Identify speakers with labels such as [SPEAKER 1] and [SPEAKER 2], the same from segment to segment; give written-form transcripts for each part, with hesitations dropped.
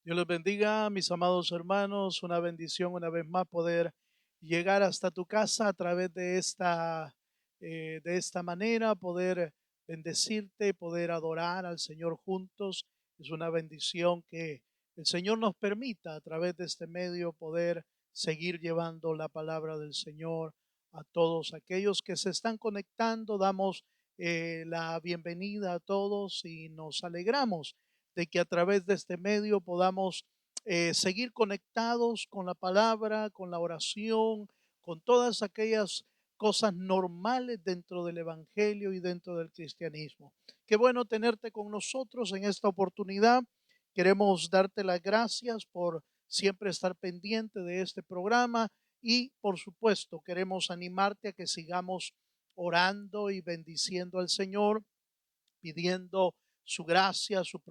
[SPEAKER 1] Dios les bendiga, mis amados hermanos. Una bendición una vez más poder llegar hasta tu casa a través de esta manera, poder bendecirte, poder adorar al Señor juntos. Es una bendición que el Señor nos permita a través de este medio poder seguir llevando la palabra del Señor a todos aquellos que se están conectando. Damos la bienvenida a todos y nos alegramos de que a través de este medio podamos seguir conectados con la palabra, con la oración, con todas aquellas cosas normales dentro del Evangelio y dentro del cristianismo. Qué bueno tenerte con nosotros en esta oportunidad. Queremos darte las gracias por siempre estar pendiente de este programa y, por supuesto, queremos animarte a que sigamos orando y bendiciendo al Señor, pidiendo su gracia, su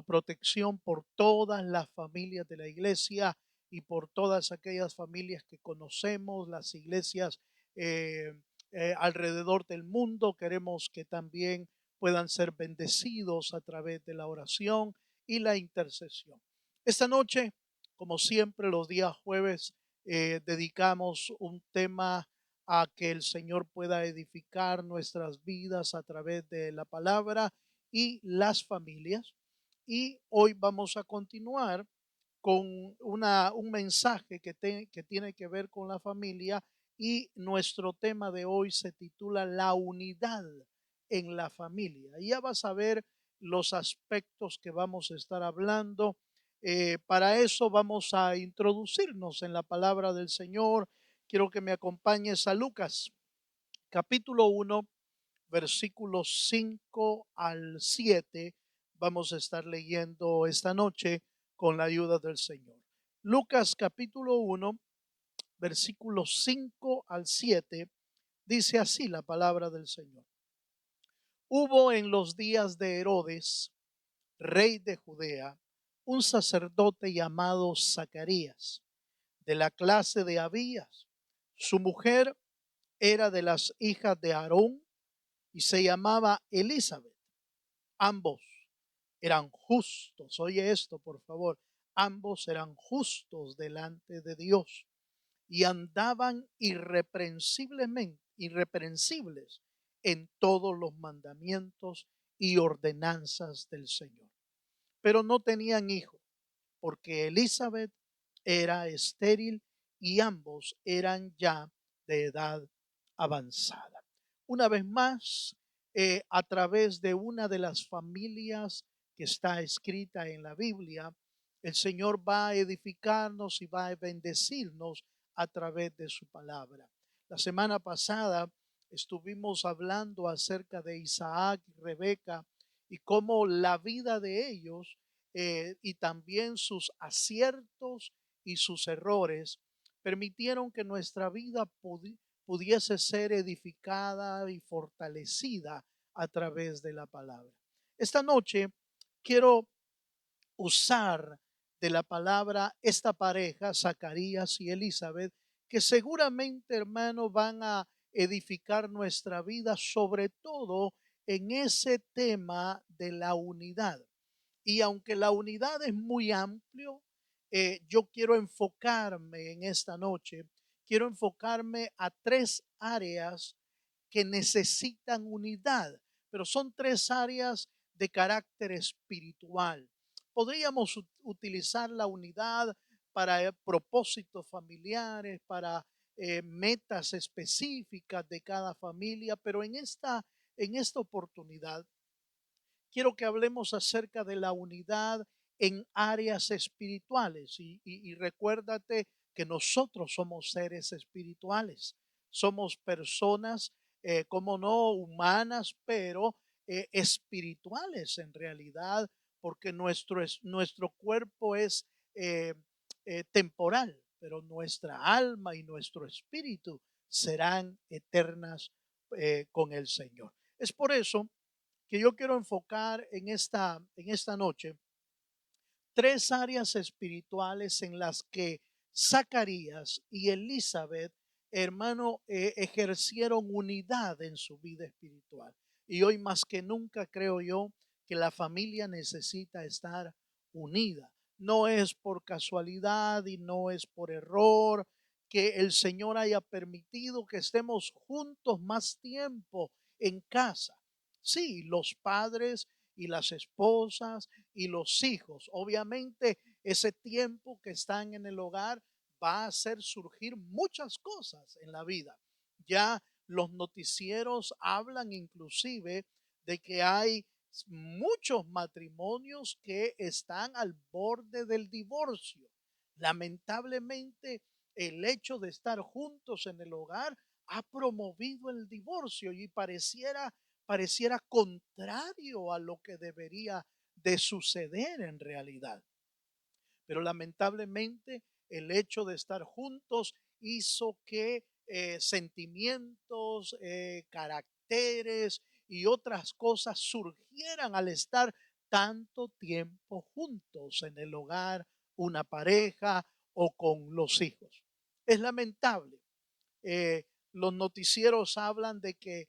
[SPEAKER 1] protección por todas las familias de la iglesia y por todas aquellas familias que conocemos, las iglesias alrededor del mundo. Queremos que también puedan ser bendecidos a través de la oración y la intercesión. Esta noche, como siempre, los días jueves, dedicamos un tema a que el Señor pueda edificar nuestras vidas a través de la palabra y las familias. Y hoy vamos a continuar con un mensaje que tiene que ver con la familia, y nuestro tema de hoy se titula La unidad en la familia. Y ya vas a ver los aspectos que vamos a estar hablando. Para eso vamos a introducirnos en la palabra del Señor. Quiero que me acompañes a Lucas, capítulo 1, versículos 5 al 7. Vamos a estar leyendo esta noche con la ayuda del Señor. Lucas, capítulo 1, versículos 5 al 7, dice así la palabra del Señor. Hubo en los días de Herodes, rey de Judea, un sacerdote llamado Zacarías, de la clase de Abías. Su mujer era de las hijas de Aarón y se llamaba Elizabeth. Ambos eran justos. Oye esto, por favor. Ambos eran justos delante de Dios y andaban irreprensibles en todos los mandamientos y ordenanzas del Señor. Pero no tenían hijo, porque Elizabeth era estéril y ambos eran ya de edad avanzada. Una vez más, a través de una de las familias que está escrita en la Biblia, el Señor va a edificarnos y va a bendecirnos a través de su palabra. La semana pasada estuvimos hablando acerca de Isaac y Rebeca y cómo la vida de ellos y también sus aciertos y sus errores permitieron que nuestra vida pudiese ser edificada y fortalecida a través de la palabra. Esta noche quiero usar de la palabra esta pareja, Zacarías y Elizabeth, que seguramente, hermano, van a edificar nuestra vida, sobre todo en ese tema de la unidad. Y aunque la unidad es muy amplio, yo quiero enfocarme en esta noche, quiero enfocarme a tres áreas que necesitan unidad, pero son tres áreas de carácter espiritual. Podríamos utilizar la unidad para propósitos familiares, para metas específicas de cada familia, pero en esta oportunidad quiero que hablemos acerca de la unidad en áreas espirituales. Y recuérdate que nosotros somos seres espirituales, somos personas, como no humanas, pero espirituales en realidad, porque nuestro cuerpo es temporal, pero nuestra alma y nuestro espíritu serán eternas con el Señor. Es por eso que yo quiero enfocar en esta noche tres áreas espirituales en las que Zacarías y Elizabeth, hermano, ejercieron unidad en su vida espiritual. Y hoy más que nunca creo yo que la familia necesita estar unida. no es por casualidad y no es por error que el Señor haya permitido que estemos juntos más tiempo en casa. Sí, los padres y las esposas y los hijos. Obviamente ese tiempo que están en el hogar va a hacer surgir muchas cosas en la vida. Ya los noticieros hablan inclusive de que hay muchos matrimonios que están al borde del divorcio. Lamentablemente, el hecho de estar juntos en el hogar ha promovido el divorcio y pareciera contrario a lo que debería de suceder en realidad. Pero lamentablemente el hecho de estar juntos hizo que sentimientos, caracteres y otras cosas surgieran al estar tanto tiempo juntos en el hogar, una pareja o con los hijos. Es lamentable. Los noticieros hablan de que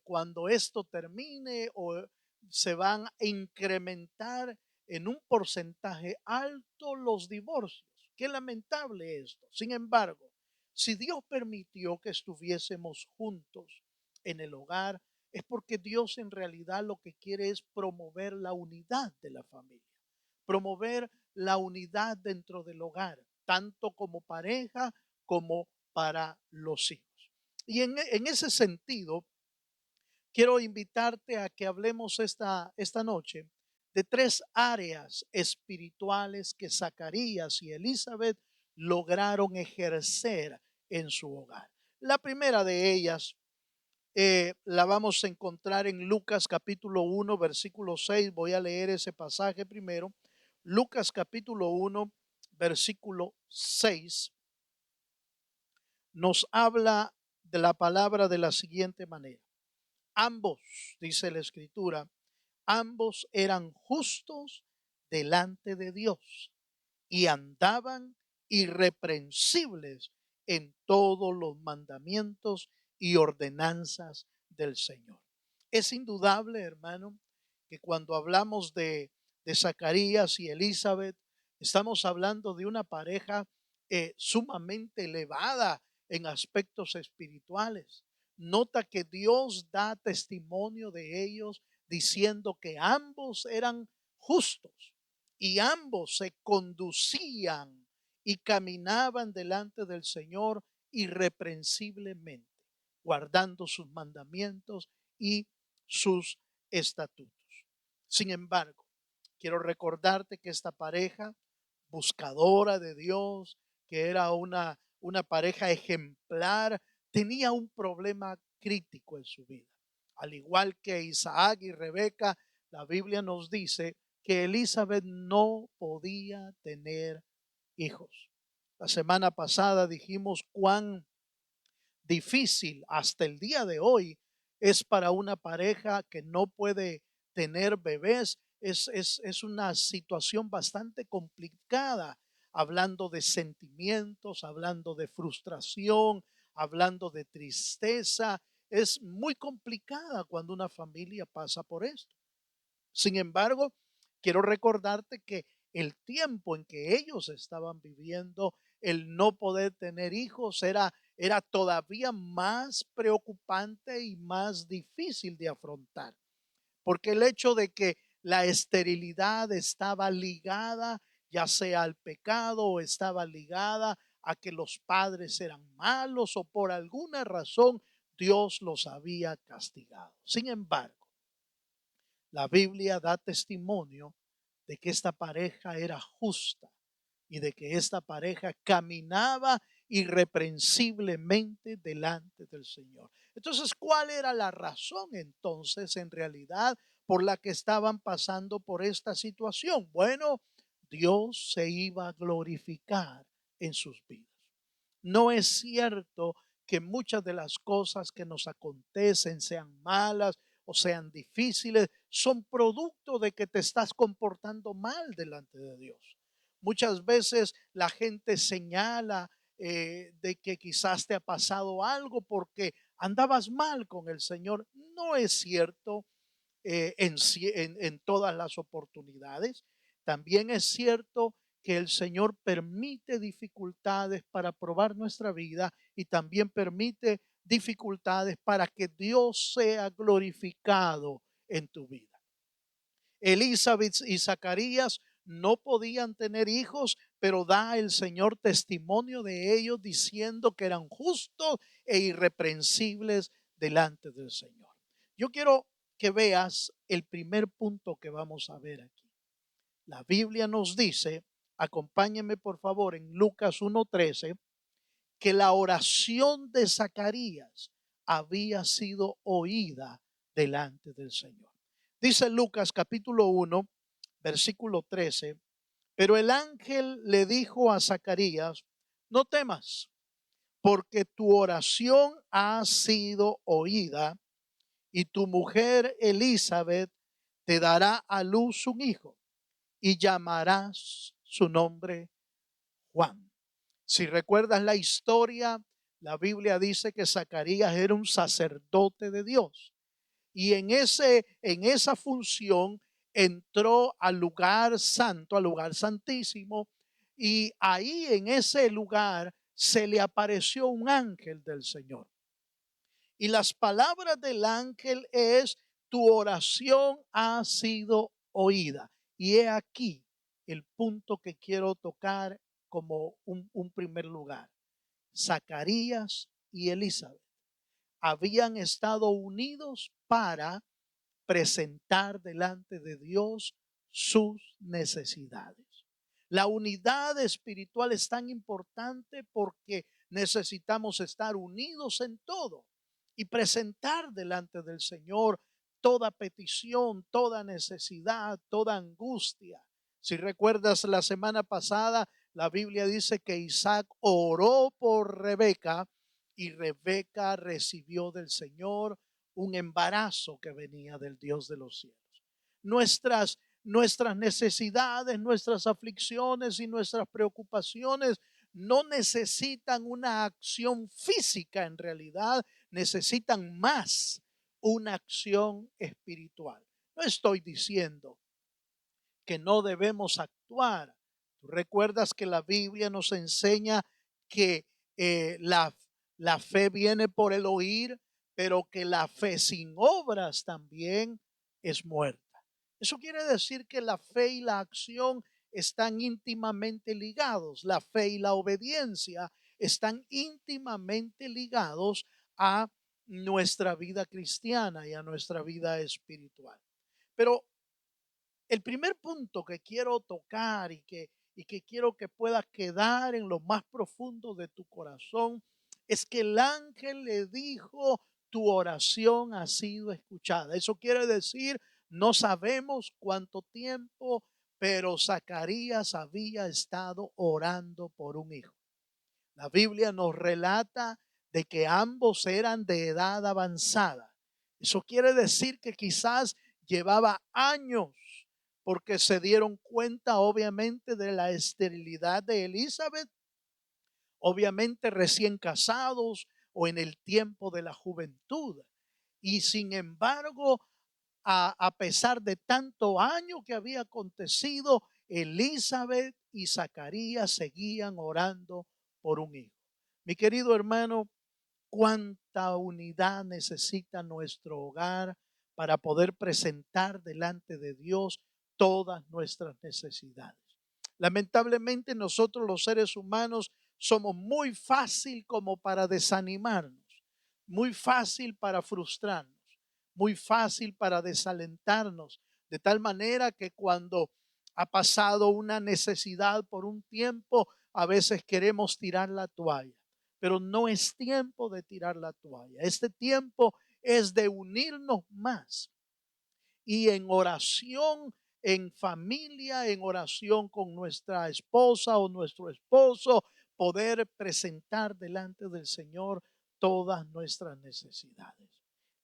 [SPEAKER 1] cuando esto termine o se van a incrementar en un porcentaje alto los divorcios. Qué lamentable esto. Sin embargo, si Dios permitió que estuviésemos juntos en el hogar, es porque Dios en realidad lo que quiere es promover la unidad de la familia, promover la unidad dentro del hogar, tanto como pareja como para los hijos. Y en ese sentido, quiero invitarte a que hablemos esta noche de tres áreas espirituales que Zacarías y Elizabeth lograron ejercer en su hogar. La primera de ellas la vamos a encontrar en Lucas capítulo 1, versículo 6. Voy a leer ese pasaje primero. Lucas capítulo 1, versículo 6 nos habla de la palabra de la siguiente manera. Ambos, dice la escritura, ambos eran justos delante de Dios y andaban irreprensibles en todos los mandamientos y ordenanzas del Señor. Es indudable, hermano, que cuando hablamos de Zacarías y Elizabeth, estamos hablando de una pareja sumamente elevada en aspectos espirituales. Nota que Dios da testimonio de ellos diciendo que ambos eran justos y ambos se conducían y caminaban delante del Señor irreprensiblemente, guardando sus mandamientos y sus estatutos. Sin embargo, quiero recordarte que esta pareja buscadora de Dios, que era una pareja ejemplar, tenía un problema crítico en su vida. Al igual que Isaac y Rebeca, la Biblia nos dice que Elizabeth no podía tener hijos. La semana pasada dijimos cuán difícil hasta el día de hoy es para una pareja que no puede tener bebés. Es una situación bastante complicada, hablando de sentimientos, hablando de frustración, hablando de tristeza. Es muy complicada cuando una familia pasa por esto. Sin embargo, quiero recordarte que el tiempo en que ellos estaban viviendo, el no poder tener hijos era todavía más preocupante y más difícil de afrontar, porque el hecho de que la esterilidad estaba ligada ya sea al pecado o estaba ligada a que los padres eran malos o por alguna razón Dios los había castigado. Sin embargo, la Biblia da testimonio de que esta pareja era justa y de que esta pareja caminaba irreprensiblemente delante del Señor. Entonces, ¿cuál era la razón entonces en realidad por la que estaban pasando por esta situación? Bueno, Dios se iba a glorificar en sus vidas. No es cierto que muchas de las cosas que nos acontecen, sean malas o sean difíciles, son producto de que te estás comportando mal delante de Dios. Muchas veces la gente señala de que quizás te ha pasado algo porque andabas mal con el Señor. No es cierto en todas las oportunidades. también es cierto que el Señor permite dificultades para probar nuestra vida y también permite dificultades para que Dios sea glorificado en tu vida. Elizabeth y Zacarías no podían tener hijos, pero da el Señor testimonio de ellos diciendo que eran justos e irreprensibles delante del Señor. Yo quiero que veas el primer punto que vamos a ver aquí. La Biblia nos dice, acompáñenme por favor en Lucas 1:13, que la oración de Zacarías había sido oída delante del Señor. Dice Lucas capítulo 1, versículo 13, pero el ángel le dijo a Zacarías, no temas, porque tu oración ha sido oída y tu mujer Elizabeth te dará a luz un hijo y llamarás su nombre Juan. Si recuerdas la historia, la Biblia dice que Zacarías era un sacerdote de Dios y en esa función entró al lugar santo, al lugar santísimo, y ahí en ese lugar se le apareció un ángel del Señor. Y las palabras del ángel es, tu oración ha sido oída. Y he aquí el punto que quiero tocar como un primer lugar. Zacarías y Elizabeth habían estado unidos para presentar delante de Dios sus necesidades. La unidad espiritual es tan importante porque necesitamos estar unidos en todo y presentar delante del Señor toda petición, toda necesidad, toda angustia. Si recuerdas la semana pasada, la Biblia dice que Isaac oró por Rebeca y Rebeca recibió del Señor un embarazo que venía del Dios de los cielos. Nuestras necesidades, nuestras aflicciones y nuestras preocupaciones no necesitan una acción física en realidad, necesitan más una acción espiritual. No estoy diciendo que no debemos actuar. Tú recuerdas que la Biblia nos enseña que la fe viene por el oír, pero que la fe sin obras también es muerta. Eso quiere decir que la fe y la acción están íntimamente ligados. La fe y la obediencia están íntimamente ligados a nuestra vida cristiana y a nuestra vida espiritual. Pero el primer punto que quiero tocar y que quiero que pueda quedar en lo más profundo de tu corazón es que el ángel le dijo, tu oración ha sido escuchada. Eso quiere decir, no sabemos cuánto tiempo, pero Zacarías había estado orando por un hijo. La Biblia nos relata de que ambos eran de edad avanzada. Eso quiere decir que quizás llevaba años porque se dieron cuenta obviamente de la esterilidad de Elizabeth, obviamente recién casados o en el tiempo de la juventud. Y sin embargo, a pesar de tanto año que había acontecido, Elizabeth y Zacarías seguían orando por un hijo. Mi querido hermano, cuánta unidad necesita nuestro hogar para poder presentar delante de Dios todas nuestras necesidades. Lamentablemente nosotros los seres humanos somos muy fácil como para desanimarnos, muy fácil para frustrarnos, muy fácil para desalentarnos, de tal manera que cuando ha pasado una necesidad por un tiempo, a veces queremos tirar la toalla. Pero no es tiempo de tirar la toalla. Este tiempo es de unirnos más y en oración, en familia, en oración con nuestra esposa o nuestro esposo, poder presentar delante del Señor todas nuestras necesidades.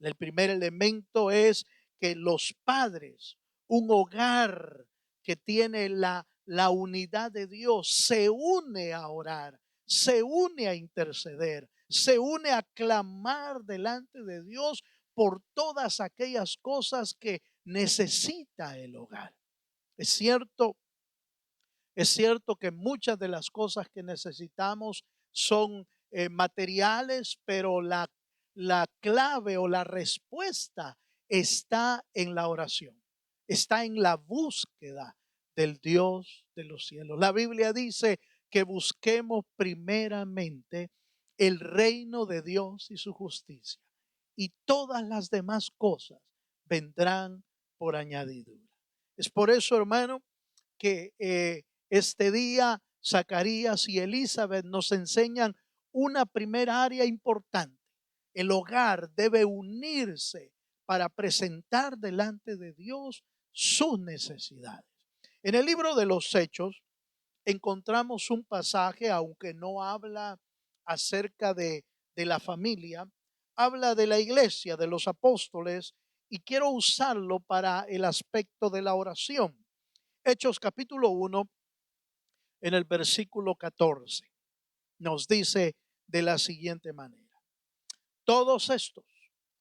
[SPEAKER 1] El primer elemento es que los padres, un hogar que tiene la unidad de Dios, se une a orar, se une a interceder, se une a clamar delante de Dios por todas aquellas cosas que necesita el hogar. Es cierto Es cierto que muchas de las cosas que necesitamos son materiales, pero la clave o la respuesta está en la oración, está en la búsqueda del Dios de los cielos. La Biblia dice que busquemos primeramente el reino de Dios y su justicia, y todas las demás cosas vendrán por añadidura. Es por eso, hermano, que este día Zacarías y Elizabeth nos enseñan una primera área importante. El hogar debe unirse para presentar delante de Dios sus necesidades. En el libro de los Hechos encontramos un pasaje, aunque no habla acerca de la familia, habla de la iglesia, de los apóstoles, y quiero usarlo para el aspecto de la oración. Hechos capítulo 1, en el versículo 14, nos dice de la siguiente manera: todos estos,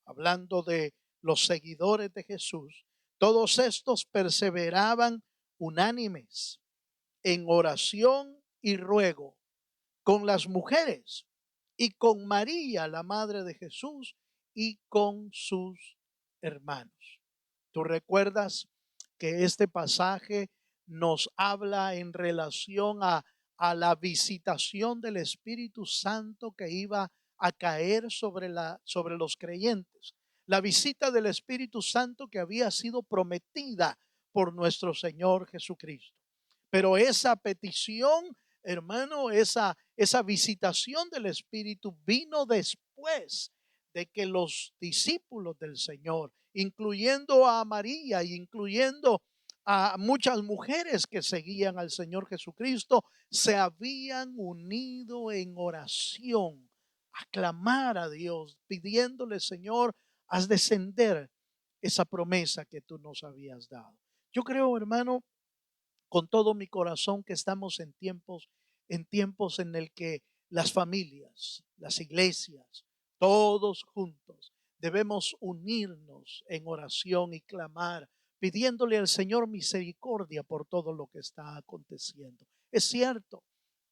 [SPEAKER 1] hablando de los seguidores de Jesús, todos estos perseveraban unánimes en oración y ruego con las mujeres y con María, la madre de Jesús, y con sus hermanos. ¿Tú recuerdas que este pasaje nos habla en relación a la visitación del Espíritu Santo que iba a caer sobre los creyentes? La visita del Espíritu Santo que había sido prometida por nuestro Señor Jesucristo. Pero esa petición, hermano, esa visitación del Espíritu vino después de que los discípulos del Señor, incluyendo a María y incluyendo a muchas mujeres que seguían al Señor Jesucristo, se habían unido en oración a clamar a Dios, pidiéndole: Señor, haz descender esa promesa que tú nos habías dado. Yo creo, hermano, con todo mi corazón que estamos en tiempos en el que las familias, las iglesias, todos juntos debemos unirnos en oración y clamar, pidiéndole al Señor misericordia por todo lo que está aconteciendo. Es cierto,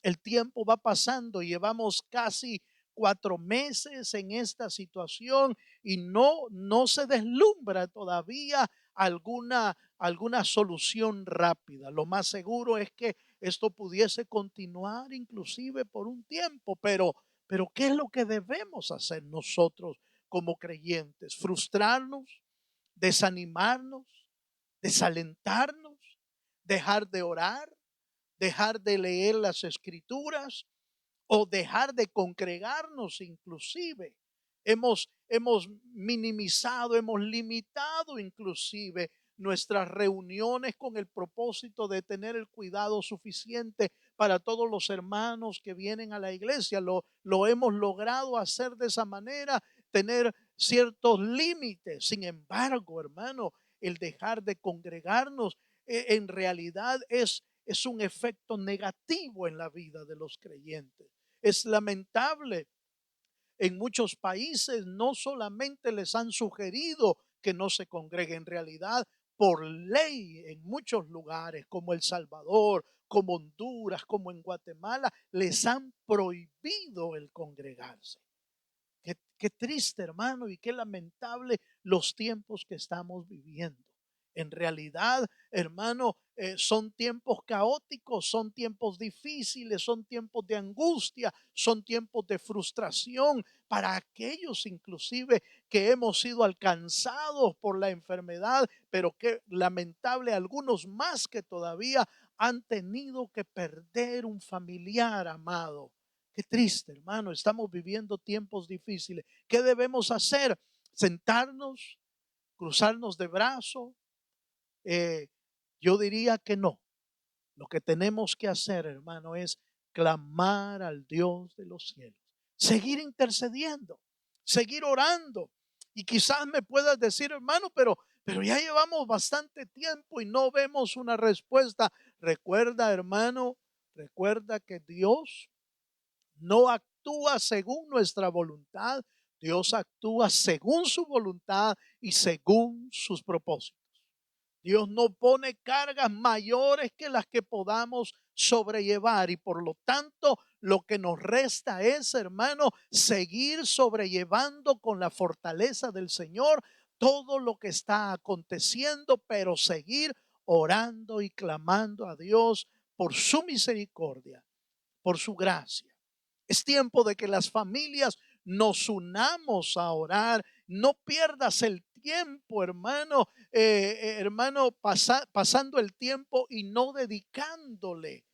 [SPEAKER 1] el tiempo va pasando y llevamos casi 4 meses en esta situación y no se deslumbra todavía alguna solución rápida. Lo más seguro es que esto pudiese continuar inclusive por un tiempo, pero ¿qué es lo que debemos hacer nosotros como creyentes? ¿Frustrarnos? ¿Desanimarnos? ¿Desalentarnos? ¿Dejar de orar? ¿Dejar de leer las escrituras? ¿O dejar de congregarnos inclusive? Hemos minimizado, hemos limitado inclusive nuestras reuniones con el propósito de tener el cuidado suficiente para todos los hermanos que vienen a la iglesia. Lo hemos logrado hacer de esa manera, tener ciertos límites. Sin embargo, hermano, el dejar de congregarnos en realidad es un efecto negativo en la vida de los creyentes. Es lamentable. En muchos países no solamente les han sugerido que no se congreguen, en realidad por ley en muchos lugares como El Salvador, como Honduras, como en Guatemala, les han prohibido el congregarse. Qué triste, hermano, y qué lamentable los tiempos que estamos viviendo. En realidad, hermano, son tiempos caóticos, son tiempos difíciles, son tiempos de angustia, son tiempos de frustración para aquellos inclusive que hemos sido alcanzados por la enfermedad, pero que lamentable algunos más que todavía han tenido que perder un familiar amado. Qué triste, hermano, estamos viviendo tiempos difíciles. ¿Qué debemos hacer? ¿Sentarnos? ¿Cruzarnos de brazos? Eh, yo diría que no. Lo que tenemos que hacer, hermano, es clamar al Dios de los cielos, seguir intercediendo, seguir orando. Y quizás me puedas decir, hermano, pero ya llevamos bastante tiempo y no vemos una respuesta. Recuerda, hermano, recuerda que Dios no actúa según nuestra voluntad. Dios actúa según su voluntad y según sus propósitos. Dios no pone cargas mayores que las que podamos sobrellevar, y por lo tanto lo que nos resta es, hermano, seguir sobrellevando con la fortaleza del Señor todo lo que está aconteciendo, pero seguir orando y clamando a Dios por su misericordia, por su gracia. Es tiempo de que las familias nos unamos a orar. No pierdas el tiempo, hermano, pasando el tiempo y no dedicándole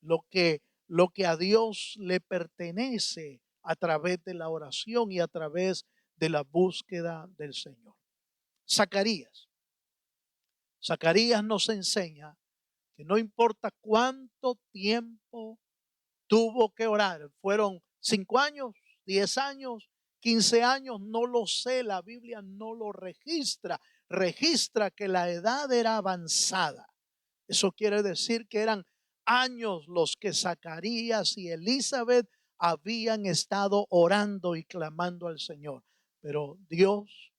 [SPEAKER 1] lo que a Dios le pertenece a través de la oración y a través de la búsqueda del Señor. Zacarías nos enseña que no importa cuánto tiempo tuvo que orar, fueron 5 años, 10 años, 15 años, no lo sé, la Biblia no lo registra, registra que la edad era avanzada. Eso quiere decir que eran años los que Zacarías y Elizabeth habían estado orando y clamando al Señor. Pero Dios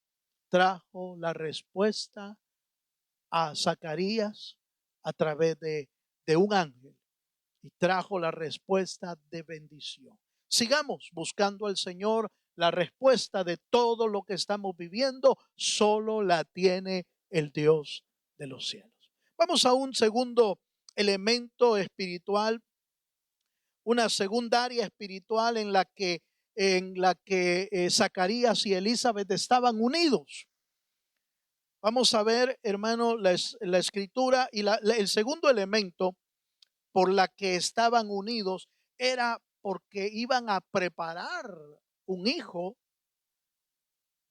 [SPEAKER 1] trajo la respuesta a Zacarías a través de un ángel, y trajo la respuesta de bendición. Sigamos buscando al Señor. La respuesta de todo lo que estamos viviendo solo la tiene el Dios de los cielos. Vamos a un segundo elemento espiritual, una segunda área espiritual en la que Zacarías y Elizabeth estaban unidos. Vamos a ver, hermano, la escritura, y el segundo elemento por la que estaban unidos era porque iban a preparar un hijo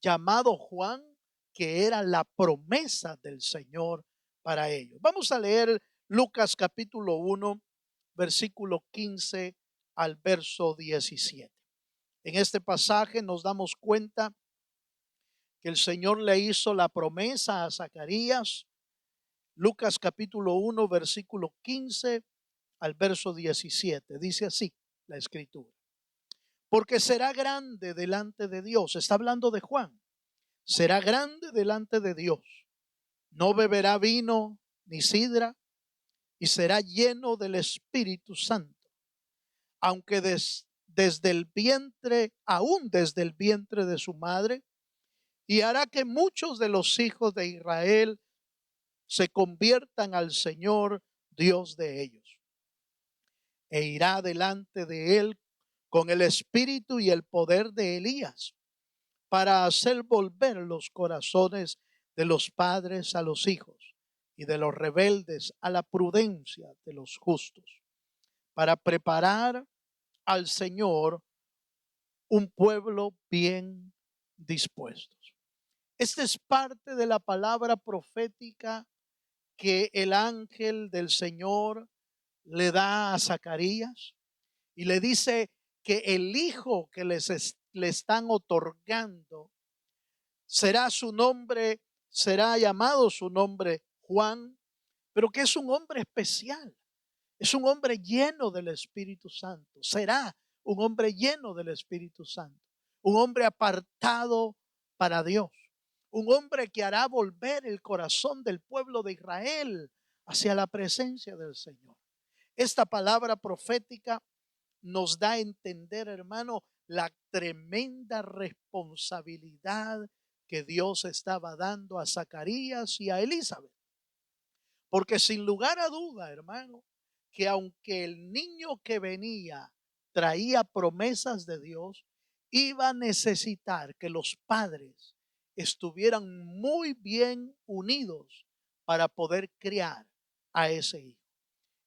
[SPEAKER 1] llamado Juan, que era la promesa del Señor para ellos. Vamos a leer Lucas capítulo 1, versículo 15 al verso 17. En este pasaje nos damos cuenta que el Señor le hizo la promesa a Zacarías. Lucas capítulo 1, versículo 15 al verso 17. Dice así la escritura: porque será grande delante de Dios. Está hablando de Juan. Será grande delante de Dios. No beberá vino ni sidra, y será lleno del Espíritu Santo. Aunque desde el vientre, aún desde el vientre de su madre, y hará que muchos de los hijos de Israel se conviertan al Señor Dios de ellos. E irá delante de él con el espíritu y el poder de Elías, para hacer volver los corazones de los padres a los hijos, y de los rebeldes a la prudencia de los justos, para preparar al Señor un pueblo bien dispuesto. Esta es parte de la palabra profética que el ángel del Señor le da a Zacarías, y le dice que el hijo que le están otorgando será su nombre, será llamado su nombre Juan, pero que es un hombre especial, es un hombre lleno del Espíritu Santo, será un hombre lleno del Espíritu Santo, un hombre apartado para Dios, un hombre que hará volver el corazón del pueblo de Israel hacia la presencia del Señor. Esta palabra profética nos da a entender, hermano, la tremenda responsabilidad que Dios estaba dando a Zacarías y a Elizabeth. Porque sin lugar a duda, hermano, que aunque el niño que venía traía promesas de Dios, iba a necesitar que los padres estuvieran muy bien unidos para poder criar a ese hijo.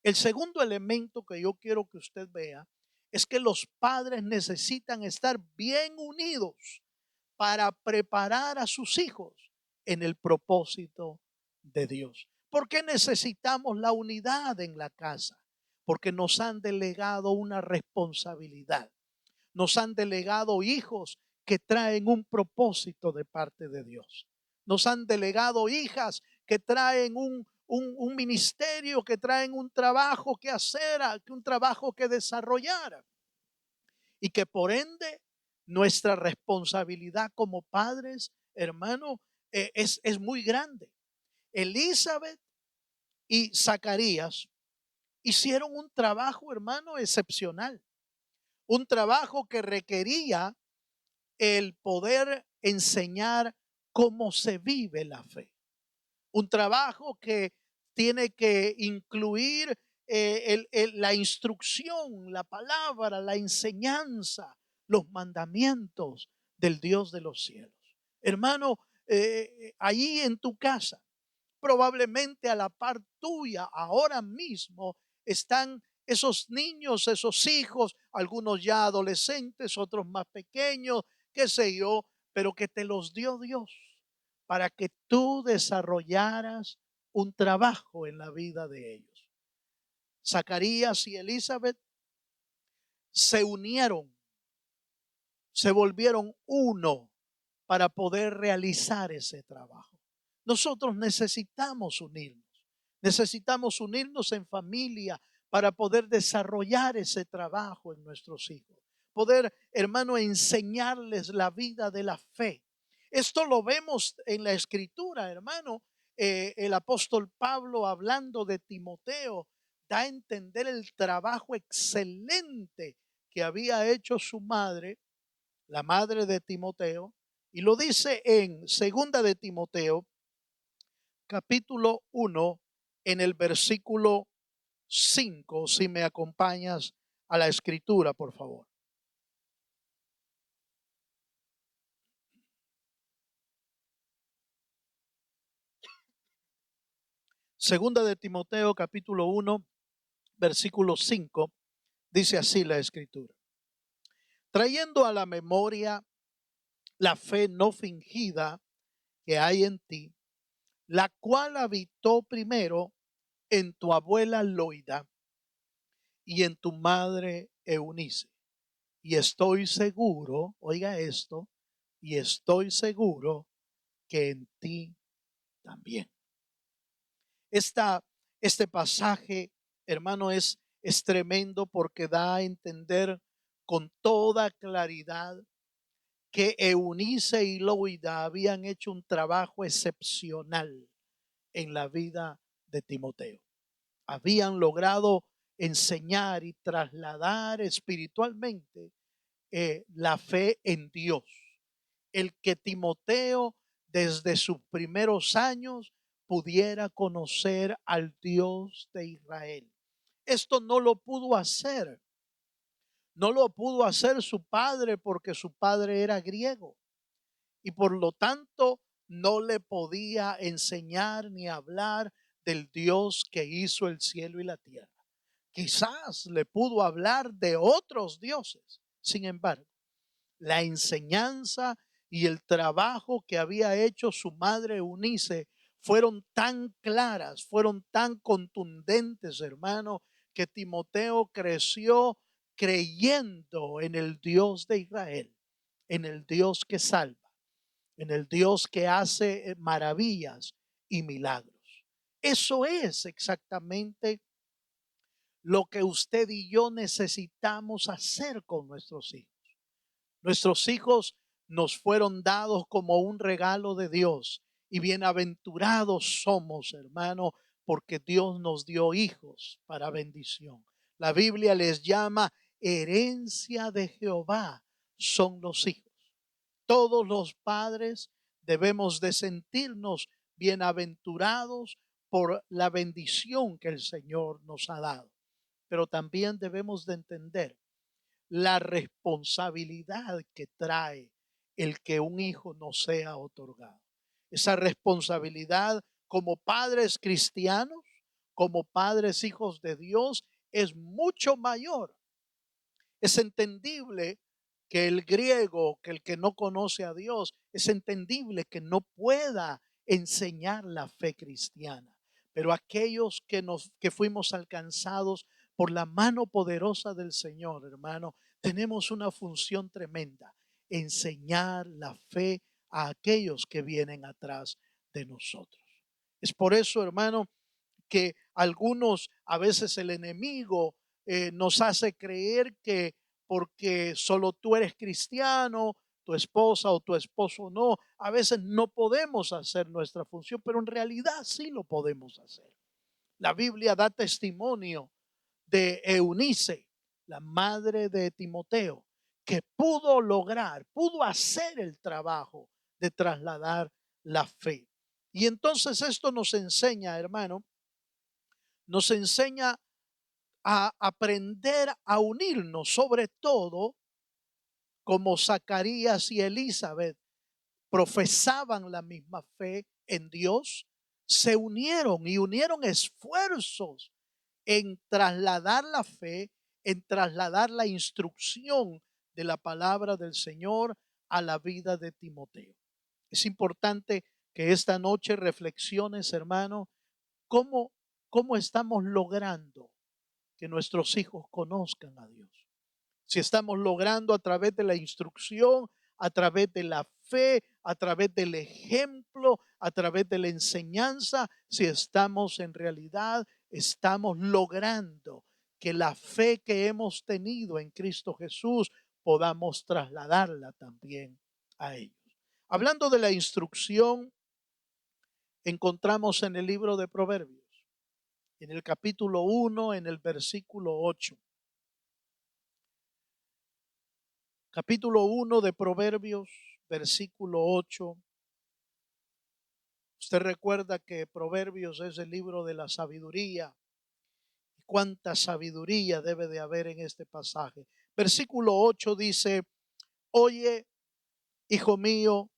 [SPEAKER 1] El segundo elemento que yo quiero que usted vea es que los padres necesitan estar bien unidos para preparar a sus hijos en el propósito de Dios. ¿Por qué necesitamos la unidad en la casa? Porque nos han delegado una responsabilidad. Nos han delegado hijos que traen un propósito de parte de Dios. Nos han delegado hijas que traen un ministerio, que traen un trabajo que hacer, un trabajo que desarrollar. Y que por ende nuestra responsabilidad como padres, hermano, es muy grande. Elizabeth y Zacarías hicieron un trabajo, hermano, excepcional. Un trabajo que requería el poder enseñar cómo se vive la fe. Un trabajo que tiene que incluir la instrucción, la palabra, la enseñanza, los mandamientos del Dios de los cielos. Hermano, allí en tu casa, probablemente a la par tuya, ahora mismo están esos niños, esos hijos, algunos ya adolescentes, otros más pequeños, qué sé yo, pero que te los dio Dios para que tú desarrollaras un trabajo en la vida de ellos. Zacarías y Elizabeth se unieron, se volvieron uno para poder realizar ese trabajo. Nosotros necesitamos unirnos en familia para poder desarrollar ese trabajo en nuestros hijos. Poder, hermano, enseñarles la vida de la fe. Esto lo vemos en la escritura, hermano. El apóstol Pablo, hablando de Timoteo, da a entender el trabajo excelente que había hecho su madre, la madre de Timoteo, y lo dice en segunda de Timoteo, capítulo 1, en el versículo 5, si me acompañas a la escritura, por favor. Segunda de Timoteo, capítulo 1, versículo 5, dice así la escritura: trayendo a la memoria la fe no fingida que hay en ti, la cual habitó primero en tu abuela Loida y en tu madre Eunice. Y estoy seguro, oiga esto, y estoy seguro que en ti también. Este pasaje, hermano, es tremendo porque da a entender con toda claridad que Eunice y Loida habían hecho un trabajo excepcional en la vida de Timoteo. Habían logrado enseñar y trasladar espiritualmente la fe en Dios. El que Timoteo desde sus primeros años pudiera conocer al Dios de Israel. Esto no lo pudo hacer. No lo pudo hacer su padre porque su padre era griego y por lo tanto no le podía enseñar ni hablar del Dios que hizo el cielo y la tierra. Quizás le pudo hablar de otros dioses. Sin embargo, la enseñanza y el trabajo que había hecho su madre Eunice fueron tan claras, fueron tan contundentes, hermano, que Timoteo creció creyendo en el Dios de Israel, en el Dios que salva, en el Dios que hace maravillas y milagros. Eso es exactamente lo que usted y yo necesitamos hacer con nuestros hijos. Nuestros hijos nos fueron dados como un regalo de Dios y bienaventurados somos, hermano, porque Dios nos dio hijos para bendición. La Biblia les llama herencia de Jehová, son los hijos. Todos los padres debemos de sentirnos bienaventurados por la bendición que el Señor nos ha dado. Pero también debemos de entender la responsabilidad que trae el que un hijo no sea otorgado. Esa responsabilidad como padres cristianos, como padres hijos de Dios, es mucho mayor. Es entendible que el griego, que el que no conoce a Dios, es entendible que no pueda enseñar la fe cristiana. Pero aquellos que fuimos alcanzados por la mano poderosa del Señor, hermano, tenemos una función tremenda: enseñar la fe a aquellos que vienen atrás de nosotros. Es por eso, hermano, que algunos, a veces el enemigo nos hace creer que porque solo tú eres cristiano, tu esposa o tu esposo no, a veces no podemos hacer nuestra función, pero en realidad sí lo podemos hacer. La Biblia da testimonio de Eunice, la madre de Timoteo, que pudo hacer el trabajo de trasladar la fe. Y entonces esto nos enseña, hermano, nos enseña a aprender a unirnos, sobre todo como Zacarías y Elizabeth profesaban la misma fe en Dios, se unieron y unieron esfuerzos en trasladar la fe, en trasladar la instrucción de la palabra del Señor a la vida de Timoteo. Es importante que esta noche reflexiones, hermano, cómo, cómo estamos logrando que nuestros hijos conozcan a Dios. Si estamos logrando a través de la instrucción, a través de la fe, a través del ejemplo, a través de la enseñanza, si estamos en realidad, estamos logrando que la fe que hemos tenido en Cristo Jesús podamos trasladarla también a ellos. Hablando de la instrucción, encontramos en el libro de Proverbios, en el capítulo 1, en el versículo 8. Capítulo 1 de Proverbios, versículo 8. Usted recuerda que Proverbios es el libro de la sabiduría. ¿Cuánta sabiduría debe de haber en este pasaje? Versículo 8 dice: oye, hijo mío,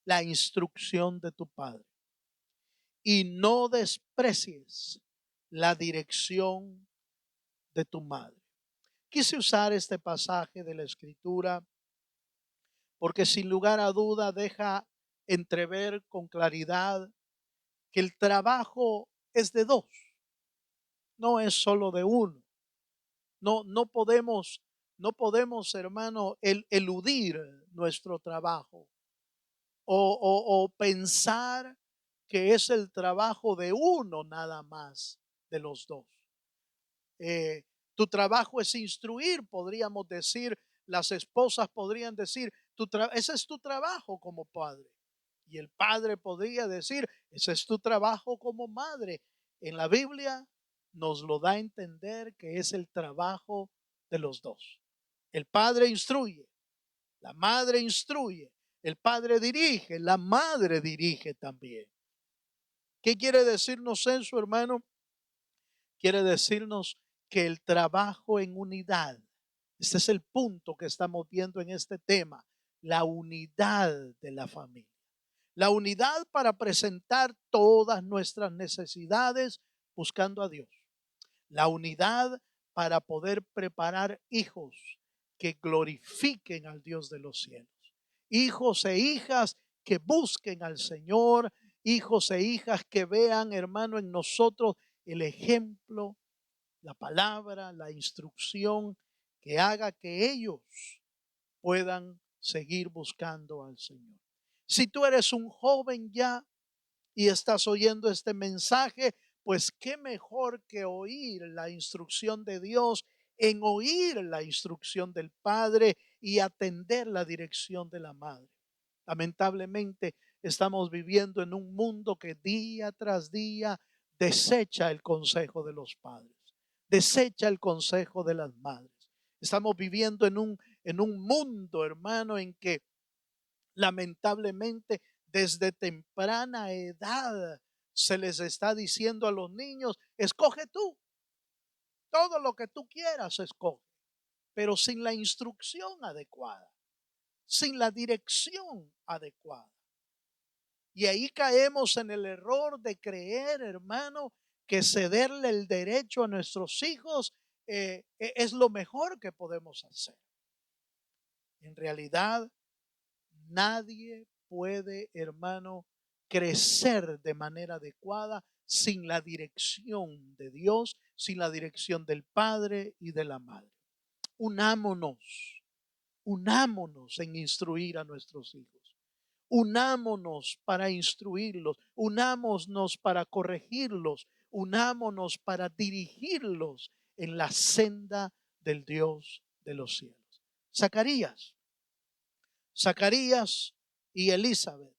[SPEAKER 1] la instrucción de tu padre, y no desprecies la dirección de tu madre. Quise usar este pasaje de la Escritura porque sin lugar a duda deja entrever con claridad que el trabajo es de dos, no es solo de uno. No podemos, hermano, eludir nuestro trabajo o pensar que es el trabajo de uno nada más de los dos. Eh, Tu trabajo es instruir, podríamos decir, las esposas podrían decir, ese es tu trabajo como padre. Y el padre podría decir, ese es tu trabajo como madre. En la Biblia nos lo da a entender que es el trabajo de los dos. El padre instruye, la madre instruye, el padre dirige, la madre dirige también. ¿Qué quiere decirnos eso, hermano? Quiere decirnos que el trabajo en unidad, este es el punto que estamos viendo en este tema, la unidad de la familia. La unidad para presentar todas nuestras necesidades buscando a Dios. La unidad para poder preparar hijos que glorifiquen al Dios de los cielos. Hijos e hijas que busquen al Señor. Hijos e hijas que vean, hermano, en nosotros el ejemplo, la palabra, la instrucción que haga que ellos puedan seguir buscando al Señor. Si tú eres un joven ya y estás oyendo este mensaje, pues qué mejor que oír la instrucción de Dios, en oír la instrucción del Padre y atender la dirección de la Madre. Lamentablemente estamos viviendo en un mundo que día tras día desecha el consejo de los padres, desecha el consejo de las madres. Estamos viviendo en un mundo, hermano, en que lamentablemente desde temprana edad se les está diciendo a los niños, escoge tú, todo lo que tú quieras escoge, pero sin la instrucción adecuada, sin la dirección adecuada. Y ahí caemos en el error de creer, hermano, que cederle el derecho a nuestros hijos es lo mejor que podemos hacer. En realidad, nadie puede, hermano, crecer de manera adecuada sin la dirección de Dios, sin la dirección del Padre y de la Madre. Unámonos, unámonos en instruir a nuestros hijos. Unámonos para instruirlos, unámonos para corregirlos, unámonos para dirigirlos en la senda del Dios de los cielos. Zacarías y Elizabeth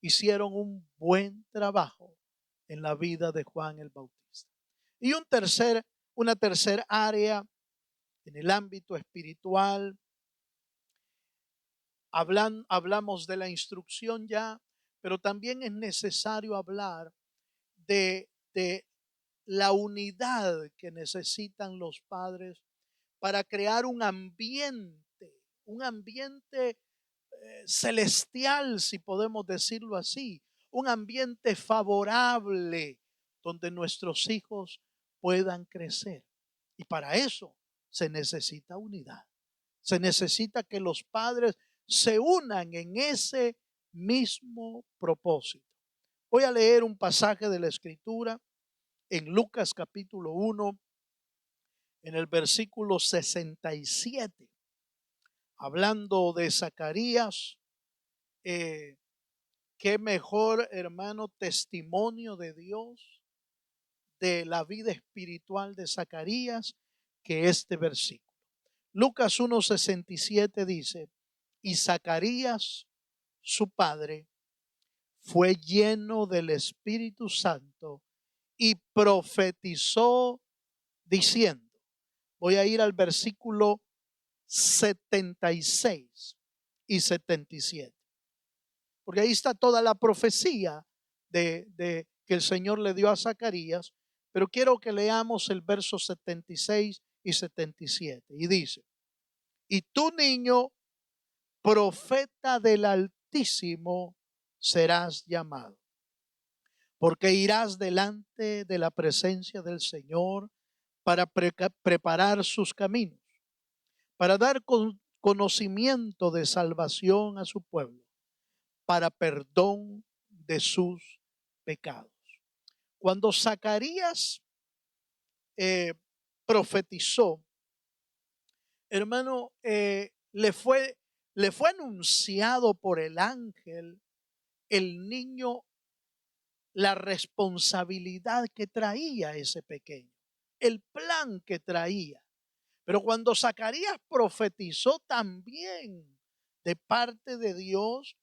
[SPEAKER 1] hicieron un buen trabajo en la vida de Juan el Bautista. Y un tercer Una tercera área en el ámbito espiritual, hablamos de la instrucción ya, pero también es necesario hablar de la unidad que necesitan los padres para crear un ambiente celestial, si podemos decirlo así, un ambiente favorable donde nuestros hijos puedan crecer. Y para eso se necesita unidad. Se necesita que los padres se unan en ese mismo propósito. Voy a leer un pasaje de la Escritura en Lucas capítulo 1, en el versículo 67, hablando de Zacarías. Qué mejor, hermano, testimonio de Dios de la vida espiritual de Zacarías que este versículo. Lucas 1:67 dice: y Zacarías, su padre, fue lleno del Espíritu Santo y profetizó diciendo. Voy a ir al versículo 76 y 77, porque ahí está toda la profecía de que el Señor le dio a Zacarías, pero quiero que leamos el verso 76 y 77. Y dice: y tú, niño, profeta del Altísimo serás llamado, porque irás delante de la presencia del Señor para preparar sus caminos, para dar conocimiento de salvación a su pueblo, para perdón de sus pecados. Cuando Zacarías eh, profetizó, hermano, le fue anunciado por el ángel el niño, la responsabilidad que traía ese pequeño, el plan que traía. Pero cuando Zacarías profetizó también de parte de Dios,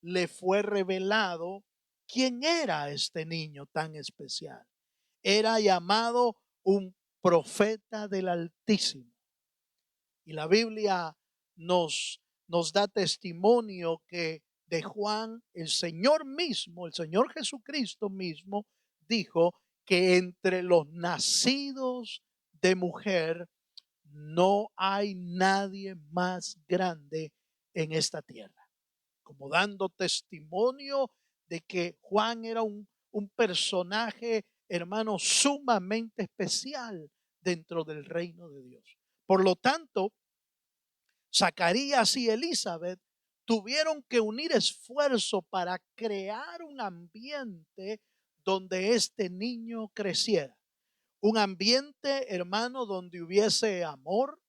[SPEAKER 1] le fue revelado quién era este niño tan especial. Era llamado un profeta del Altísimo. Y la Biblia nos da testimonio que de Juan, el Señor mismo, el Señor Jesucristo mismo, dijo que entre los nacidos de mujer no hay nadie más grande en esta tierra. Como dando testimonio de que Juan era un personaje, hermano, sumamente especial dentro del reino de Dios. Por lo tanto, Zacarías y Elizabeth tuvieron que unir esfuerzo para crear un ambiente donde este niño creciera. Un ambiente, hermano, donde hubiese amor,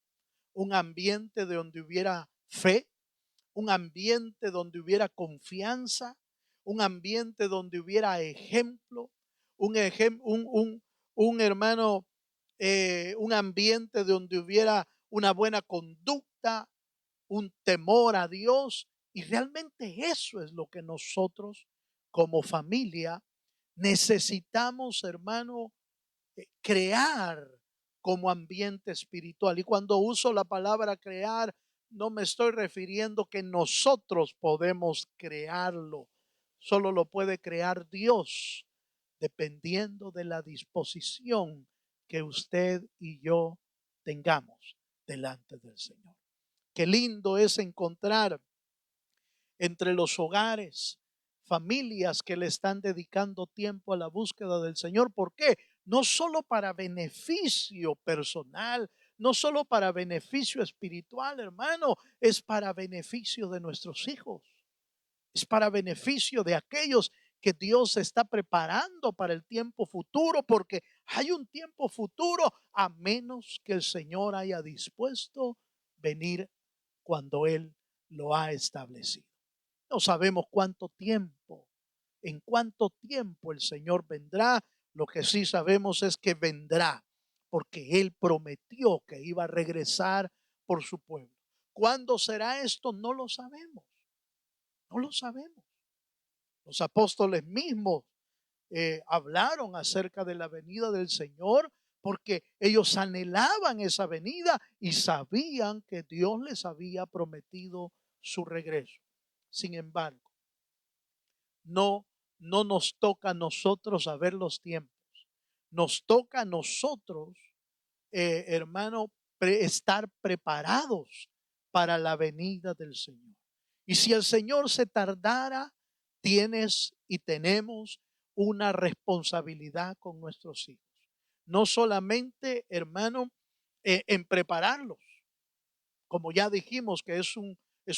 [SPEAKER 1] un ambiente donde hubiera fe, un ambiente donde hubiera confianza, un ambiente donde hubiera ejemplo, un hermano, un ambiente donde hubiera una buena conducta, un temor a Dios. Y realmente eso es lo que nosotros como familia necesitamos, hermano, crear como ambiente espiritual. Y cuando uso la palabra crear, no me estoy refiriendo que nosotros podemos crearlo. Solo lo puede crear Dios, dependiendo de la disposición que usted y yo tengamos delante del Señor. Qué lindo es encontrar entre los hogares familias que le están dedicando tiempo a la búsqueda del Señor. ¿Por qué? No solo para beneficio personal, no solo para beneficio espiritual, hermano, es para beneficio de nuestros hijos, es para beneficio de aquellos que Dios está preparando para el tiempo futuro, porque hay un tiempo futuro a menos que el Señor haya dispuesto venir cuando Él lo ha establecido. No sabemos en cuánto tiempo el Señor vendrá. Lo que sí sabemos es que vendrá, porque Él prometió que iba a regresar por su pueblo. ¿Cuándo será esto? No lo sabemos. No lo sabemos. Los apóstoles mismos hablaron acerca de la venida del Señor, porque ellos anhelaban esa venida y sabían que Dios les había prometido su regreso. Sin embargo, no, no nos toca a nosotros saber los tiempos. Nos toca a nosotros, hermano, estar preparados para la venida del Señor. Y si el Señor se tardara, tienes y tenemos una responsabilidad con nuestros hijos. No solamente, hermano, en prepararlos, como ya dijimos que es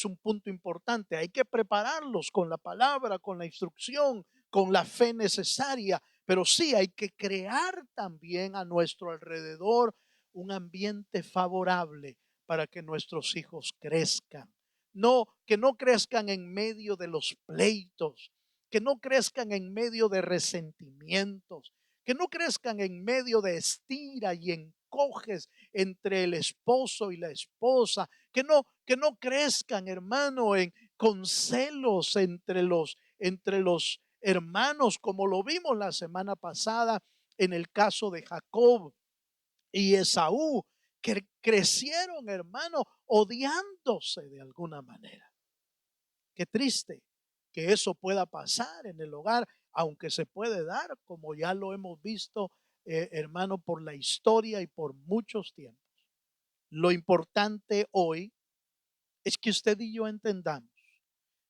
[SPEAKER 1] un punto importante. Hay que prepararlos con la palabra, con la instrucción, con la fe necesaria, pero sí hay que crear también a nuestro alrededor un ambiente favorable para que nuestros hijos crezcan. No, que no crezcan en medio de los pleitos, que no crezcan en medio de resentimientos, que no crezcan en medio de estira y encoges entre el esposo y la esposa, que no crezcan, hermano, con celos entre los hermanos, como lo vimos la semana pasada en el caso de Jacob y Esaú, que crecieron, hermano, odiándose de alguna manera. Qué triste que eso pueda pasar en el hogar, aunque se puede dar, como ya lo hemos visto, hermano, por la historia y por muchos tiempos. Lo importante hoy es que usted y yo entendamos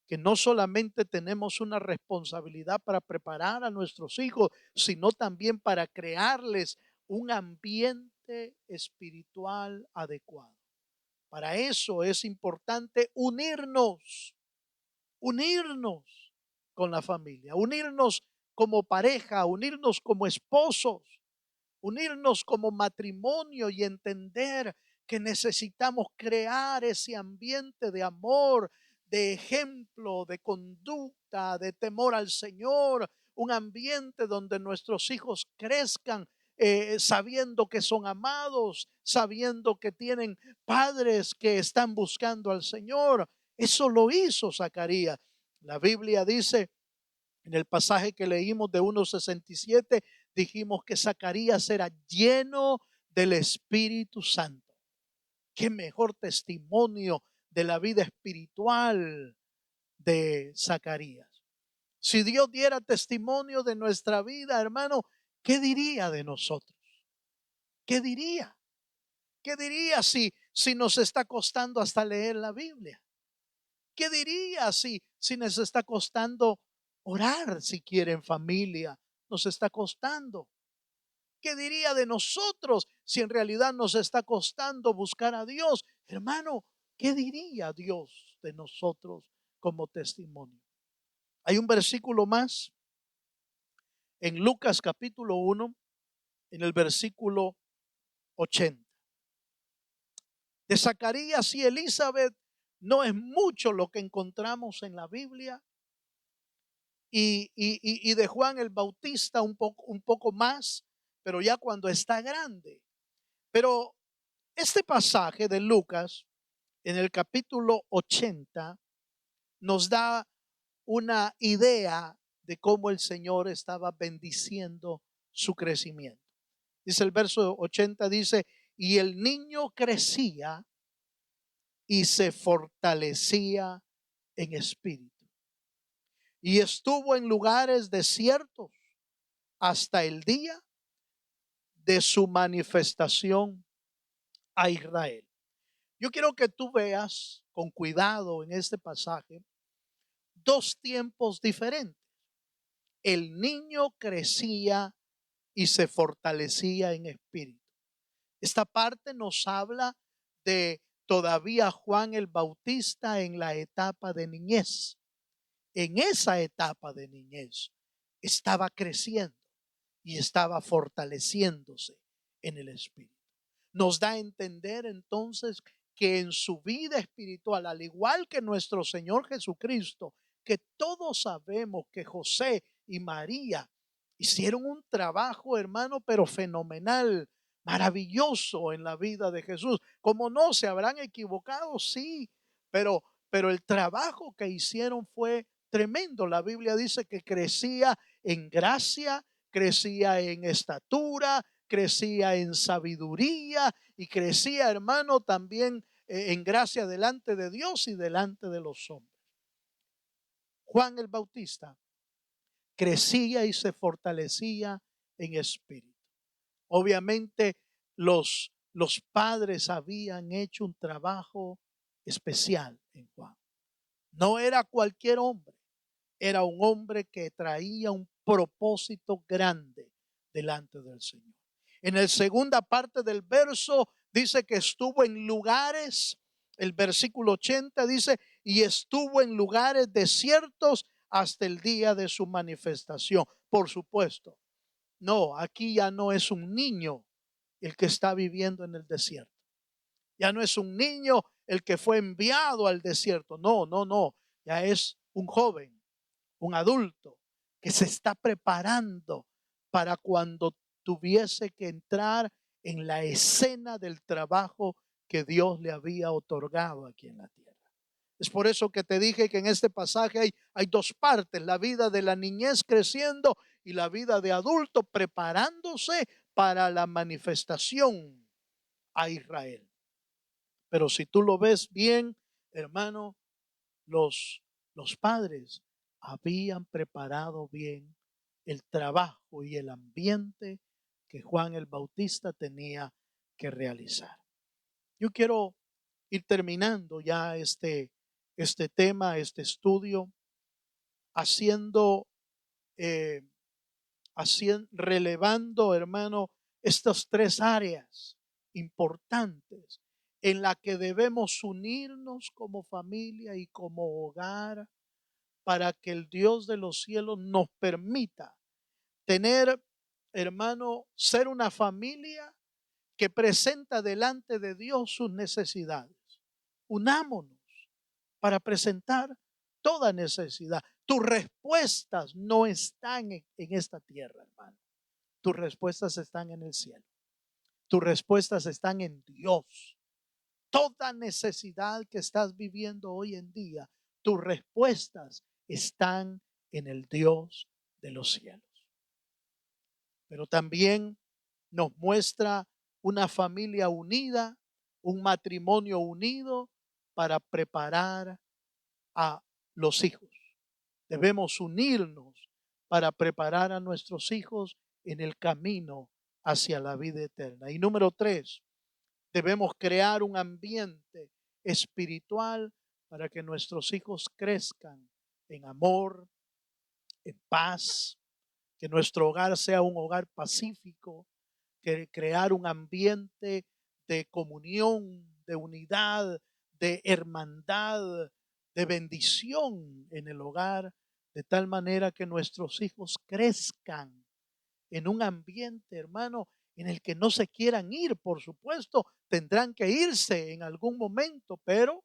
[SPEAKER 1] que no solamente tenemos una responsabilidad para preparar a nuestros hijos, sino también para crearles un ambiente espiritual adecuado. Para eso es importante unirnos con la familia, unirnos como pareja, unirnos como esposos, unirnos como matrimonio y entender que necesitamos crear ese ambiente de amor, de ejemplo, de conducta, de temor al Señor, un ambiente donde nuestros hijos crezcan sabiendo que son amados, sabiendo que tienen padres que están buscando al Señor. Eso lo hizo Zacarías. La Biblia dice en el pasaje que leímos de 1:67, dijimos que Zacarías era lleno del Espíritu Santo. Qué mejor testimonio de la vida espiritual de Zacarías. Si Dios diera testimonio de nuestra vida, hermano, ¿qué diría de nosotros? ¿Qué diría? ¿Qué diría si nos está costando hasta leer la Biblia? ¿Qué diría si nos está costando orar si quieren familia? Nos está costando. ¿Qué diría de nosotros si en realidad nos está costando buscar a Dios? Hermano, ¿qué diría Dios de nosotros como testimonio? Hay un versículo más en Lucas capítulo 1, en el versículo 80. De Zacarías y Elizabeth no es mucho lo que encontramos en la Biblia, y de Juan el Bautista un poco más, pero ya cuando está grande. Pero este pasaje de Lucas en el capítulo 80 nos da una idea de cómo el Señor estaba bendiciendo su crecimiento. Dice el verso 80, dice, y el niño crecía y se fortalecía en espíritu. Y estuvo en lugares desiertos hasta el día de su manifestación a Israel. Yo quiero que tú veas con cuidado en este pasaje dos tiempos diferentes. El niño crecía y se fortalecía en espíritu. Esta parte nos habla de todavía Juan el Bautista en la etapa de niñez. En esa etapa de niñez estaba creciendo y estaba fortaleciéndose en el espíritu. Nos da a entender entonces que en su vida espiritual, al igual que nuestro Señor Jesucristo, que todos sabemos que José y María hicieron un trabajo, hermano, pero fenomenal, maravilloso en la vida de Jesús. Como no se habrán equivocado, sí, pero el trabajo que hicieron fue tremendo. La Biblia dice que crecía en gracia, crecía en estatura, crecía en sabiduría y crecía, hermano, también en gracia delante de Dios y delante de los hombres. Juan el Bautista crecía y se fortalecía en espíritu. Obviamente los padres habían hecho un trabajo especial en Juan. No era cualquier hombre, era un hombre que traía un propósito grande delante del Señor. En la segunda parte del verso dice que estuvo en lugares, el versículo 80 dice, y estuvo en lugares desiertos hasta el día de su manifestación. Por supuesto, no, aquí ya no es un niño el que está viviendo en el desierto. Ya no es un niño el que fue enviado al desierto. No, no, no. Ya es un joven, un adulto que se está preparando para cuando tuviese que entrar en la escena del trabajo que Dios le había otorgado aquí en la tierra. Es por eso que te dije que en este pasaje hay dos partes, la vida de la niñez creciendo y la vida de adulto preparándose para la manifestación a Israel. Pero si tú lo ves bien, hermano, los padres habían preparado bien el trabajo y el ambiente que Juan el Bautista tenía que realizar. Yo quiero ir terminando ya este tema, este estudio, haciendo, eh, relevando, hermano, estas tres áreas importantes en las que debemos unirnos como familia y como hogar para que el Dios de los cielos nos permita tener, hermano, ser una familia que presenta delante de Dios sus necesidades. Unámonos para presentar toda necesidad. Tus respuestas no están en esta tierra, hermano. Tus respuestas están en el cielo. Tus respuestas están en Dios. Toda necesidad que estás viviendo hoy en día, tus respuestas están en el Dios de los cielos. Pero también nos muestra una familia unida, un matrimonio unido para preparar a los hijos. Debemos unirnos para preparar a nuestros hijos en el camino hacia la vida eterna. Y número 3, debemos crear un ambiente espiritual para que nuestros hijos crezcan en amor, en paz, que nuestro hogar sea un hogar pacífico, que crear un ambiente de comunión, de unidad, de hermandad, de bendición en el hogar, de tal manera que nuestros hijos crezcan en un ambiente, hermano, en el que no se quieran ir. Por supuesto, tendrán que irse en algún momento, pero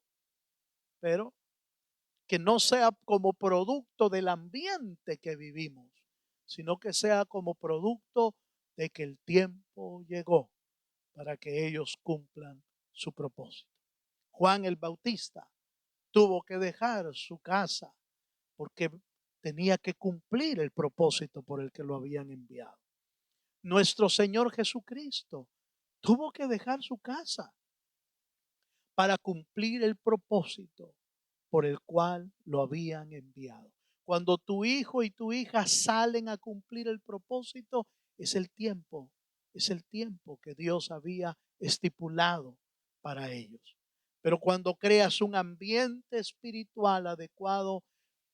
[SPEAKER 1] que no sea como producto del ambiente que vivimos, sino que sea como producto de que el tiempo llegó para que ellos cumplan su propósito. Juan el Bautista tuvo que dejar su casa porque tenía que cumplir el propósito por el que lo habían enviado. Nuestro Señor Jesucristo tuvo que dejar su casa para cumplir el propósito por el cual lo habían enviado. Cuando tu hijo y tu hija salen a cumplir el propósito, es el tiempo que Dios había estipulado para ellos. Pero cuando creas un ambiente espiritual adecuado,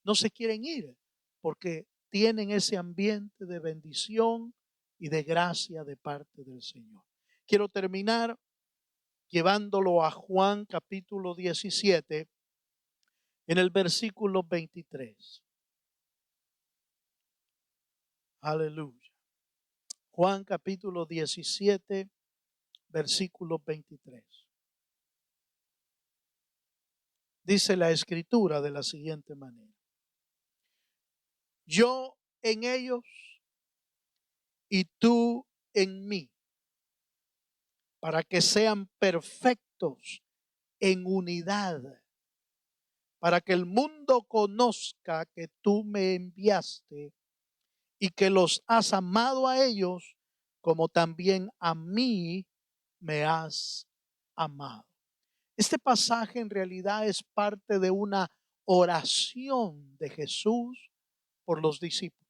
[SPEAKER 1] no se quieren ir porque tienen ese ambiente de bendición y de gracia de parte del Señor. Quiero terminar llevándolo a Juan capítulo 17 en el versículo 23. Aleluya. Juan capítulo 17, versículo 23. Dice la escritura de la siguiente manera: yo en ellos y tú en mí, para que sean perfectos en unidad, para que el mundo conozca que tú me enviaste y que los has amado a ellos como también a mí me has amado. Este pasaje en realidad es parte de una oración de Jesús por los discípulos.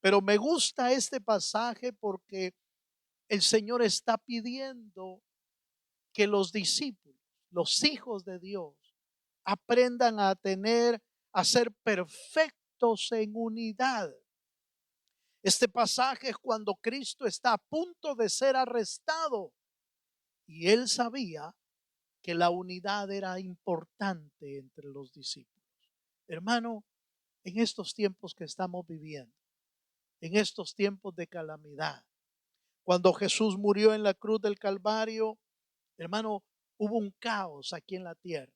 [SPEAKER 1] Pero me gusta este pasaje porque el Señor está pidiendo que los discípulos, los hijos de Dios, aprendan a ser perfectos en unidad. Este pasaje es cuando Cristo está a punto de ser arrestado y él sabía que la unidad era importante entre los discípulos. Hermano, en estos tiempos que estamos viviendo, en estos tiempos de calamidad, cuando Jesús murió en la cruz del Calvario, hermano, hubo un caos aquí en la tierra.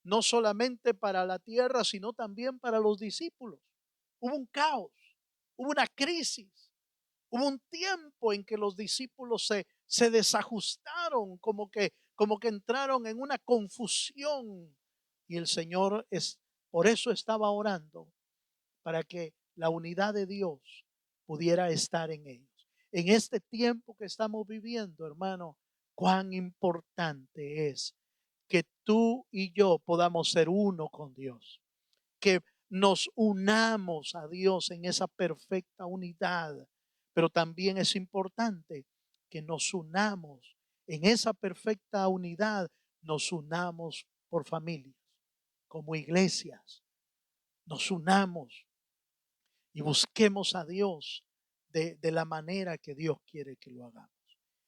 [SPEAKER 1] No solamente para la tierra, sino también para los discípulos. Hubo un caos, hubo una crisis, hubo un tiempo en que los discípulos se desajustaron, como que entraron en una confusión. Y el Señor por eso estaba orando, para que la unidad de Dios pudiera estar en ellos. En este tiempo que estamos viviendo, hermano, cuán importante es que tú y yo podamos ser uno con Dios, que nos unamos a Dios en esa perfecta unidad, pero también es importante que nos unamos en esa perfecta unidad, nos unamos por familias, como iglesias, nos unamos y busquemos a Dios de la manera que Dios quiere que lo hagamos.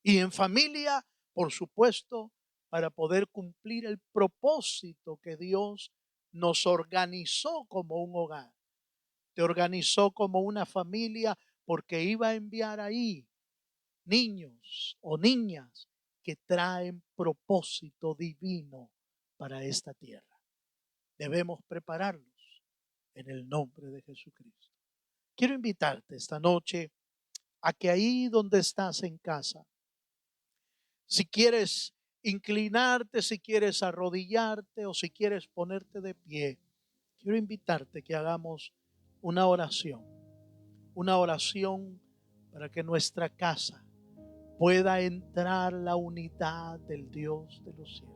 [SPEAKER 1] Y en familia, por supuesto, para poder cumplir el propósito que Dios nos organizó como un hogar. Te organizó como una familia porque iba a enviar ahí niños o niñas que traen propósito divino para esta tierra. Debemos prepararlos en el nombre de Jesucristo. Quiero invitarte esta noche a que ahí donde estás en casa, si quieres inclinarte, si quieres arrodillarte o si quieres ponerte de pie, quiero invitarte que hagamos una oración para que nuestra casa pueda entrar la unidad del Dios de los cielos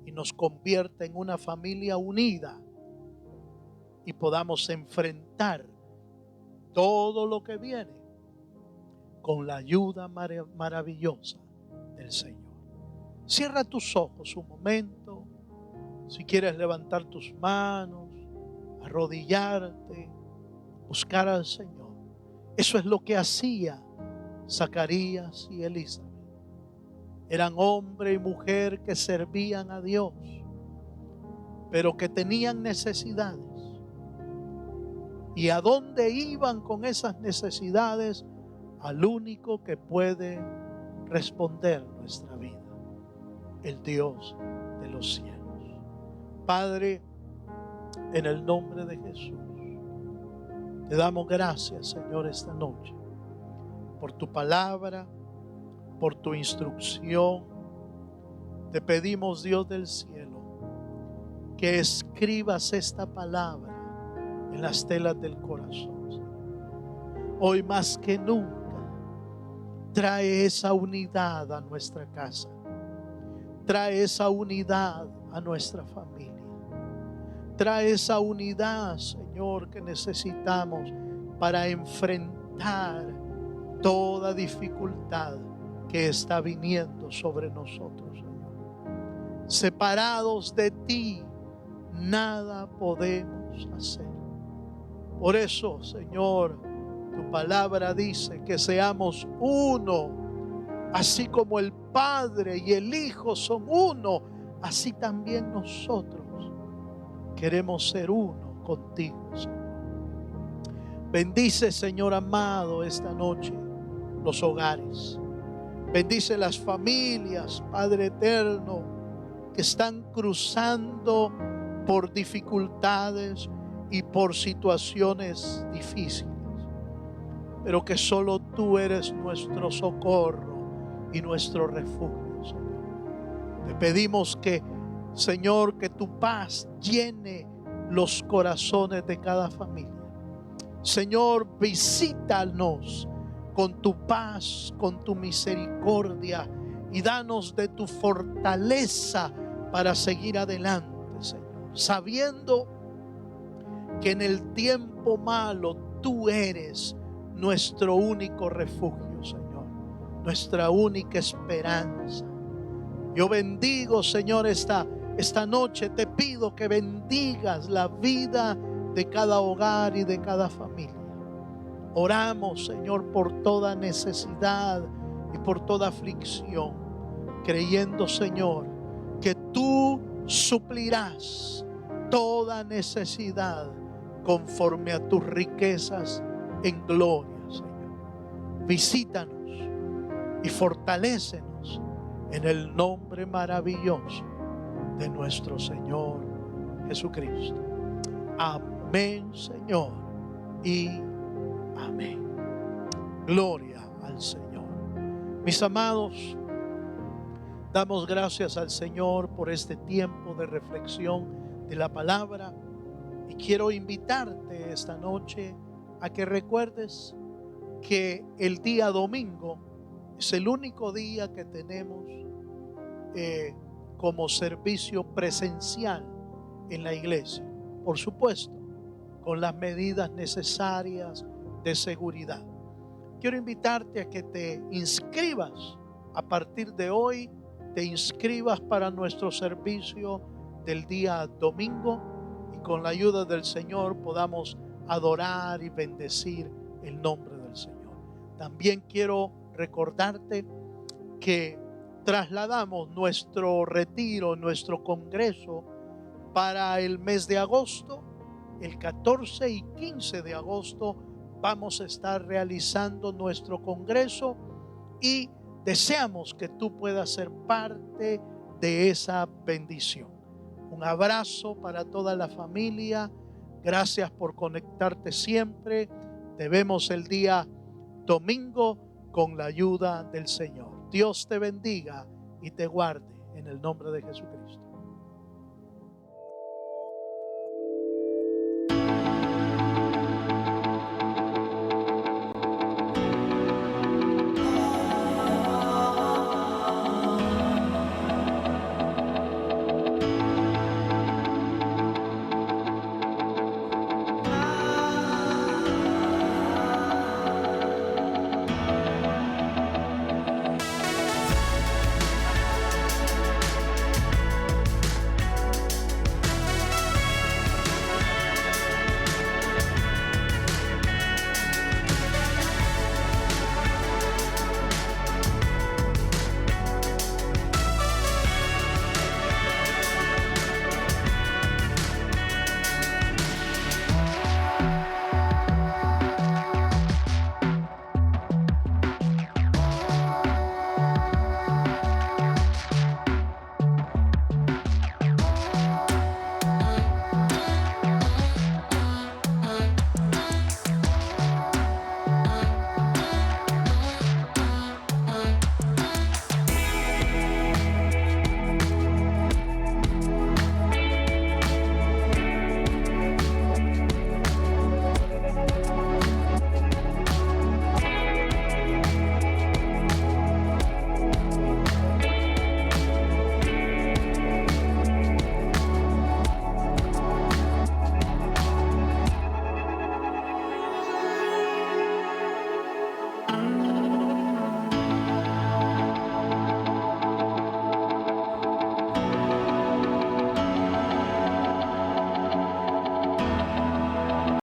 [SPEAKER 1] y nos convierta en una familia unida y podamos enfrentar todo lo que viene con la ayuda maravillosa del Señor. Cierra tus ojos un momento. Si quieres levantar tus manos, arrodillarte, buscar al Señor. Eso es lo que hacía Zacarías y Elizabeth. Eran hombre y mujer que servían a Dios, pero que tenían necesidades. ¿Y a dónde iban con esas necesidades? Al único que puede responder nuestra vida, el Dios de los cielos. Padre, en el nombre de Jesús, te damos gracias, Señor, esta noche, por tu palabra, por tu instrucción. Te pedimos, Dios del cielo, que escribas esta palabra en las telas del corazón. Hoy más que nunca, trae esa unidad a nuestra casa. Trae esa unidad a nuestra familia. Trae esa unidad, Señor, que necesitamos para enfrentar toda dificultad que está viniendo sobre nosotros, Señor. Separados de ti, nada podemos hacer. Por eso, Señor, tu palabra dice que seamos uno, así como el Padre y el Hijo son uno, así también nosotros queremos ser uno contigo, Señor. Bendice, Señor amado, esta noche los hogares. Bendice las familias, Padre eterno, que están cruzando por dificultades y por situaciones difíciles, pero que solo tú eres nuestro socorro y nuestro refugio, Señor. Te pedimos que, Señor, que tu paz llene los corazones de cada familia. Señor, visítanos con tu paz, con tu misericordia, y danos de tu fortaleza para seguir adelante, Señor, sabiendo que en el tiempo malo tú eres nuestro único refugio, Señor, nuestra única esperanza. Yo bendigo, Señor, esta noche te pido que bendigas la vida de cada hogar y de cada familia. Oramos, Señor, por toda necesidad y por toda aflicción, creyendo, Señor, que tú suplirás toda necesidad conforme a tus riquezas en gloria, Señor. Visítanos y fortalécenos en el nombre maravilloso de nuestro Señor Jesucristo. Amén, Señor, y amén. Gloria al Señor. Mis amados, damos gracias al Señor por este tiempo de reflexión de la palabra, y quiero invitarte esta noche a que recuerdes que el día domingo es el único día que tenemos como servicio presencial en la iglesia, por supuesto, con las medidas necesarias de seguridad. Quiero invitarte a que te inscribas a partir de hoy, te inscribas para nuestro servicio del día domingo, y con la ayuda del Señor podamos adorar y bendecir el nombre del Señor. También quiero recordarte que trasladamos nuestro retiro, nuestro congreso para el mes de agosto. El 14 y 15 de agosto vamos a estar realizando nuestro congreso, y deseamos que tú puedas ser parte de esa bendición. Un abrazo para toda la familia. Gracias por conectarte siempre. Te vemos el día domingo con la ayuda del Señor. Dios te bendiga y te guarde en el nombre de Jesucristo.